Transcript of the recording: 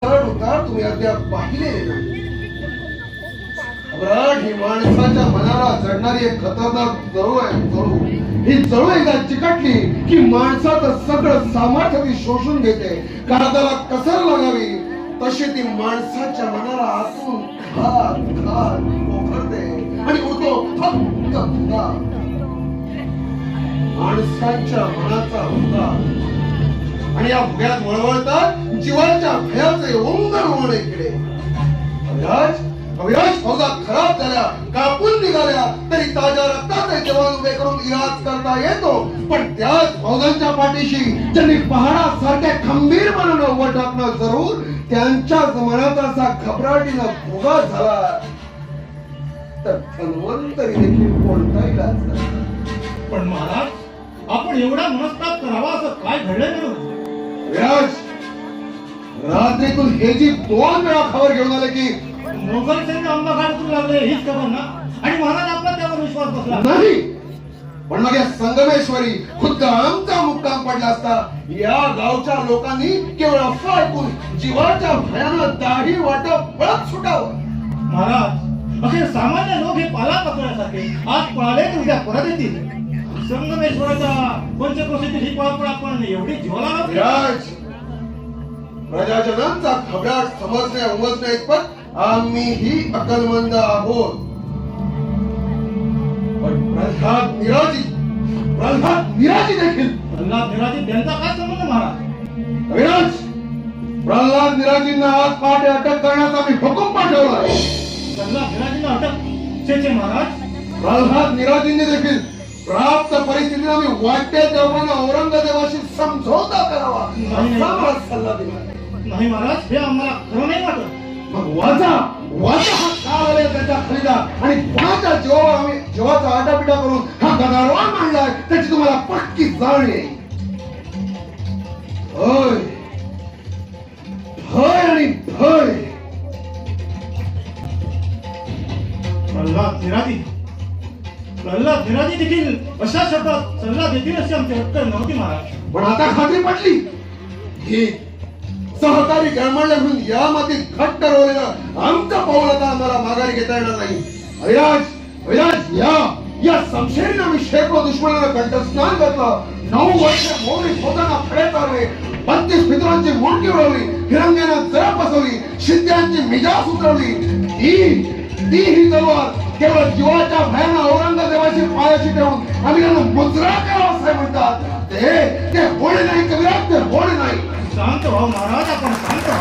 उतार तुम्ही अद्याप पाहिलेले नाही. सम्राट ही माणसाच्या मनाला चढणारी एक खतरनाक जळू आहे. ही जळू एकदा चिकटली की माणसाचं सगळं सामर्थ्य ती शोषून घेते. कागदाला कसर लागावी तशी ती माणसाच्या मनाला आतून घात घात पोखरते आणि उरतो फक्त धुगा. माणसाच्या मनाचा धुगा आणि या भुग्यात वळवळतात जीवाच्या भयाचे ओंगर ओढे इकडे. अविराज फौजा खराब झाल्या, कापून निघाल्या तरी ताज्या रक्ताचे जवान उभे करून इलाज करता येतो. पण त्याच फौजांच्या पाठीशी ज्यांनी पहाडासारख्या खंबीरपणानं उभं टाकणं जरूर त्यांच्याच मनात असा घबराटीनं भुगा झाला तर धन्वंतरी देखील कोणता इलाज नाही. पण महाराज, आपण एवढा मनस्ताप करावा असं काय घडलं नाही? विराज, रात्रीतून हे जी 2 वेळा खबर घेऊन आले की मोगल सैन्य अंबाघाटातून लागले हीच खबर ना, आणि महाराज आपला त्यावर विश्वास बसला नाही. पण मग या संगमेश्वरी खुद्द आमचा मुक्काम पडला असता या गावच्या लोकांनी केवळ अफवा ऐकून जीवाच्या भयानं दाढी वाटप पळत सुटावं. महाराज, असे सामान्य लोक हे पाला पकडण्यासारखे आज पळाले तर उद्या परत येतील. संगमेश्वराच्या पंचक्रोशीतील ही पळापळ आपण एवढी जीवाला लावली. विराज, प्रजाजनांचा घबराट समजण्या उमजण्या इतपत आम्हीही अकलमंद आहोत. पण प्रल्हाद निराजी देखील प्रल्हाद निराजी त्यांचा काय संबंध महाराज? विराज, प्रल्हाद निराजींना आज पहाटे अटक करण्याचा मी हुकूम पाठवला. प्रल्हाद निराजींना अटक? छे महाराज, प्रल्हाद निराजींनी देखील प्राप्त परिस्थितीला मी वाटते तेव्हा औरंगजेबाशी समझोता करावा असा मला सल्ला दिला. नाही महाराज, हे आम्हाला खरं नाही वाटत. मग वाचा हा काळ आले त्याच्या खरीदा आणि कोणाच्या जीवाचा आटापिटा करून हा गदारोळ मांडलाय त्याची तुम्हाला पक्की जाण येईल. भय आणि भय. प्रल्हाद निराजी देखील अशा शब्दात सल्ला देतील अशी आमची अक्कल नव्हती महाराज. पण आता खात्री पटली ही सहकारी गळमळले म्हणून या मातीत घट्ट रोवलेलं आमचं पाऊल आता आम्हाला माघारी घेता येणार नाही. अविराज, या समशेरीनं आम्ही शेकडो दुश्मनाला कंठस्नान घातलं. 9 वर्ष मोहरी फौजांना खडे चालले, 32 पितरांची मुंडकी उडवली, फिरंग्यानं जरा बसवली, शिंद्यांची मिजाज उतरवली. ही तलवार केवळ जीवाच्या भयानं औरंगजेबाची पायाशी ठेवून आम्ही त्यांना मुजरा करावा असे म्हणतात. ते होणे नाही कविराज, ते होणे नाही. शांत व्हा महाराज, आपण शांत व्हा.